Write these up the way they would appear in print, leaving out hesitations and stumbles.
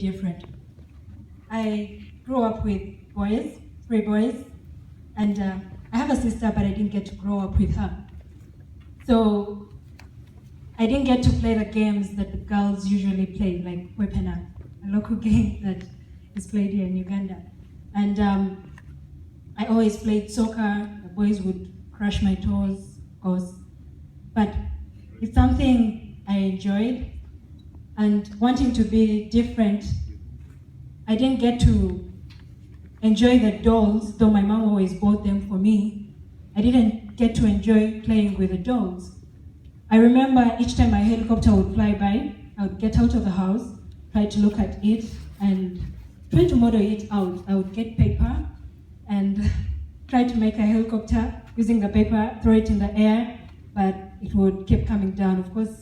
different. I grew up with boys, 3 boys, and I have a sister, but I didn't get to grow up with her. So I didn't get to play the games that the girls usually play, like Wepena, a local game that is played here in Uganda. And I always played soccer. The boys would crush my toes, of course. But it's something I enjoyed. And wanting to be different, I didn't get to enjoy the dolls, though my mom always bought them for me. I didn't get to enjoy playing with the dolls. I remember each time a helicopter would fly by, I would get out of the house, try to look at it, and try to model it out. I would get paper and try to make a helicopter using the paper, throw it in the air, but it would keep coming down. Of course,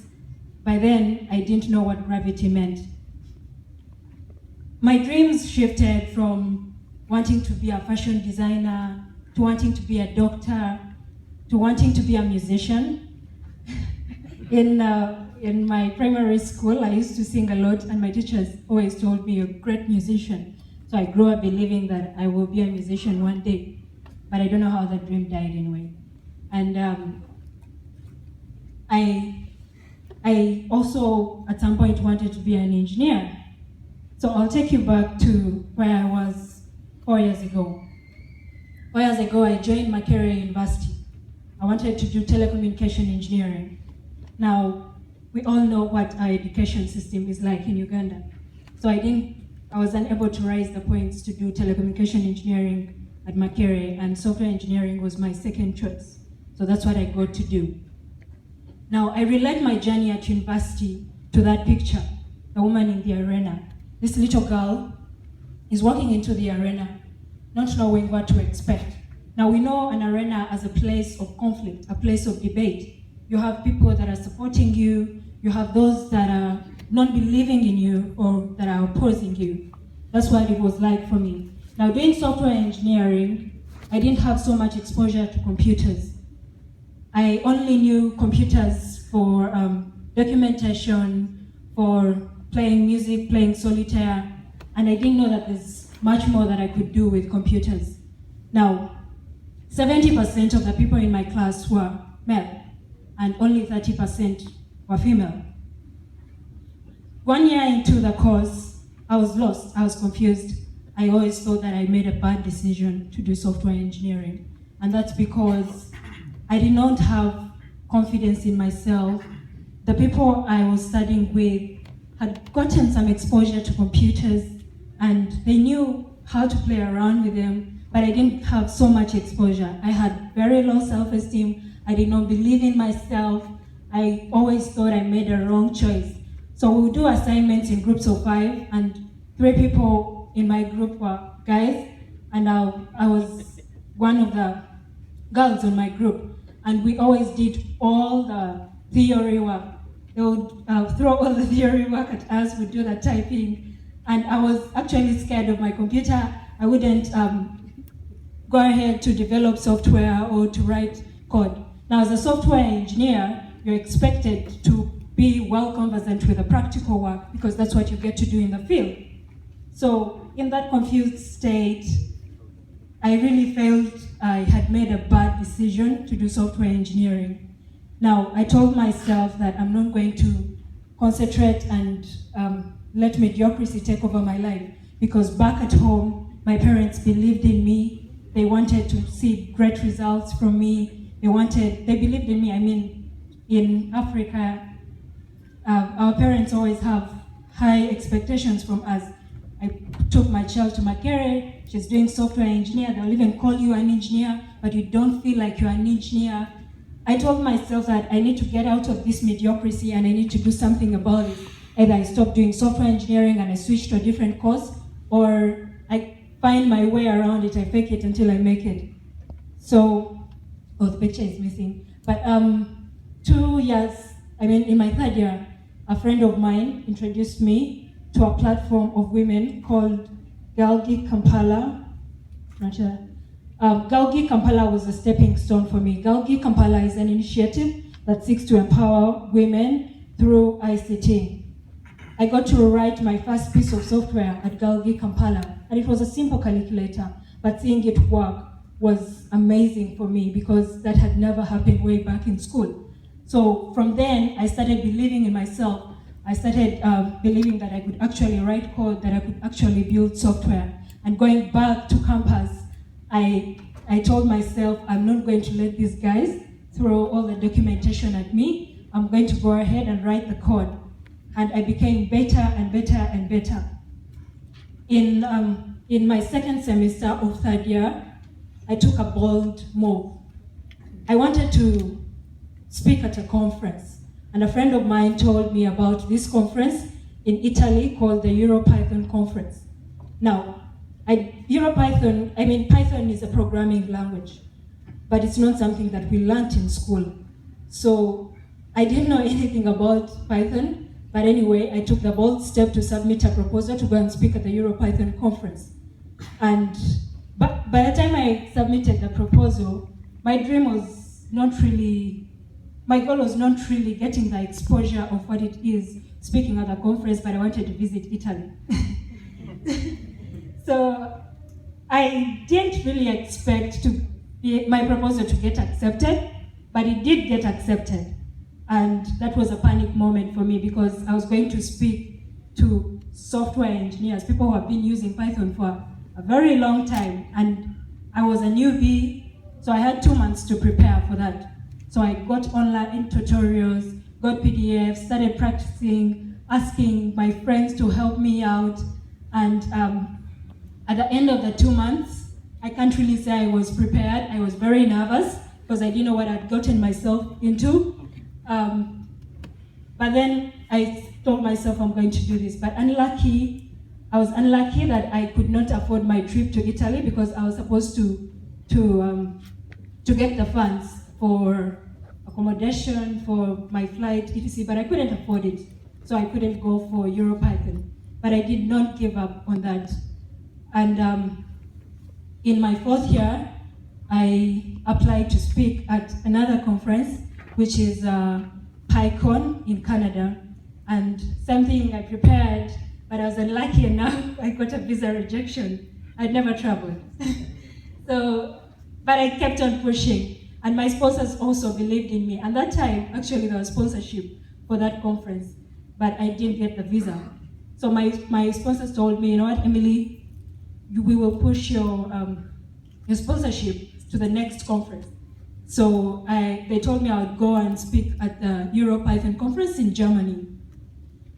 by then, I didn't know what gravity meant. My dreams shifted from wanting to be a fashion designer, to wanting to be a doctor, to wanting to be a musician. In my primary school, I used to sing a lot, and my teachers always told me, "You're a great musician." So I grew up believing that I will be a musician one day, but I don't know how that dream died anyway. And I also, at some point, wanted to be an engineer. So I'll take you back to where I was 4 years ago. 4 years ago, I joined Makerere University. I wanted to do telecommunication engineering. Now, we all know what our education system is like in Uganda. So I was unable to raise the points to do telecommunication engineering at Makerere, and software engineering was my second choice. So that's what I got to do. Now, I relate my journey at university to that picture, the woman in the arena. This little girl is walking into the arena, not knowing what to expect. Now, we know an arena as a place of conflict, a place of debate. You have people that are supporting you, you have those that are not believing in you or that are opposing you. That's what it was like for me. Now, doing software engineering, I didn't have so much exposure to computers. I only knew computers for documentation, for playing music, playing solitaire, and I didn't know that there's much more that I could do with computers. Now, 70% of the people in my class were male, and only 30% were female. 1 year into the course, I was lost, I was confused. I always thought that I made a bad decision to do software engineering, and that's because I did not have confidence in myself. The people I was studying with had gotten some exposure to computers and they knew how to play around with them, but I didn't have so much exposure. I had very low self-esteem. I did not believe in myself. I always thought I made a wrong choice. So we would do assignments in groups of 5, and 3 people in my group were guys, and I was one of the girls in my group. And we always did all the theory work. They would throw all the theory work at us, we'd do the typing. And I was actually scared of my computer. I wouldn't go ahead to develop software or to write code. Now, as a software engineer, you're expected to be well conversant with the practical work because that's what you get to do in the field. So in that confused state, I really felt I had made a bad decision to do software engineering. Now, I told myself that I'm not going to concentrate and let mediocrity take over my life, because back at home, my parents believed in me. They wanted to see great results from me. They believed in me. I mean, in Africa, our parents always have high expectations from us. I took my child to Makerere. She's doing software engineer. They'll even call you an engineer, but you don't feel like you're an engineer. I told myself that I need to get out of this mediocrity and I need to do something about it. Either I stop doing software engineering and I switch to a different course, or I find my way around it, I fake it until I make it. So, oh, the picture is missing. But 2 years, in my 3rd year, a friend of mine introduced me to a platform of women called Galgi Kampala. Galgi Kampala was a stepping stone for me. Galgi Kampala is an initiative that seeks to empower women through ICT. I got to write my first piece of software at Galgi, Kampala, and it was a simple calculator, but seeing it work was amazing for me because that had never happened way back in school. So from then, I started believing in myself. I started believing that I could actually write code, that I could actually build software. And going back to campus, I told myself, I'm not going to let these guys throw all the documentation at me. I'm going to go ahead and write the code. And I became better and better and better. In my second semester of third year, I took a bold move. I wanted to speak at a conference, and a friend of mine told me about this conference in Italy called the EuroPython conference. Now, Python is a programming language, but it's not something that we learned in school. So I didn't know anything about Python, but anyway, I took the bold step to submit a proposal to go and speak at the EuroPython conference. And but by the time I submitted the proposal, my goal was not really getting the exposure of what it is speaking at the conference, but I wanted to visit Italy. So I didn't really expect my proposal to get accepted, but it did get accepted. And that was a panic moment for me because I was going to speak to software engineers, people who have been using Python for a very long time, and I was a newbie, so I had 2 months to prepare for that. So I got online tutorials, got PDFs, started practicing, asking my friends to help me out, and at the end of the 2 months, I can't really say I was prepared. I was very nervous because I didn't know what I'd gotten myself into. But then I told myself I'm going to do this. But I was unlucky that I could not afford my trip to Italy because I was supposed to get the funds for accommodation, for my flight, etc. But I couldn't afford it, so I couldn't go for EuroPython. But I did not give up on that. And in my fourth year, I applied to speak at another conference, which is PyCon in Canada. And something I prepared, but I was unlucky enough, I got a visa rejection. I'd never traveled. But I kept on pushing. And my sponsors also believed in me. And that time, actually, there was sponsorship for that conference, but I didn't get the visa. So my sponsors told me, you know what, Emily, we will push your sponsorship to the next conference. So they told me I would go and speak at the EuroPython conference in Germany.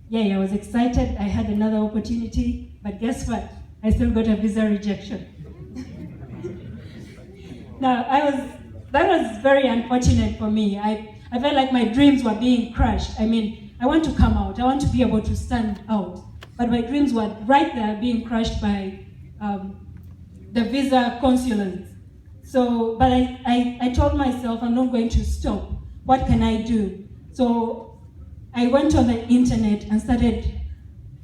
Yeah, I was excited. I had another opportunity, but guess what? I still got a visa rejection. Now, that was very unfortunate for me. I felt like my dreams were being crushed. I mean, I want to come out. I want to be able to stand out. But my dreams were right there being crushed by the visa consulates. So, but I told myself I'm not going to stop. What can I do? So I went on the internet and started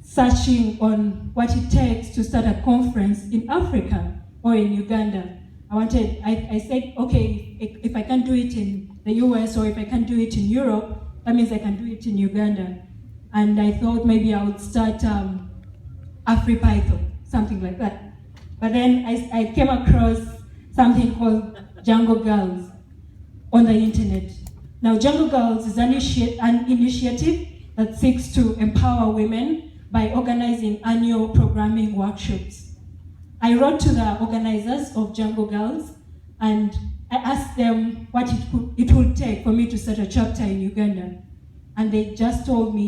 searching on what it takes to start a conference in Africa or in Uganda. I said, okay, if I can do it in the US or if I can do it in Europe, that means I can do it in Uganda. And I thought maybe I would start AfriPython, something like that. But then I came across something called Django Girls on the internet. Now, Django Girls is an initiative that seeks to empower women by organizing annual programming workshops. I wrote to the organizers of Django Girls and I asked them what it would take for me to start a chapter in Uganda. And they just told me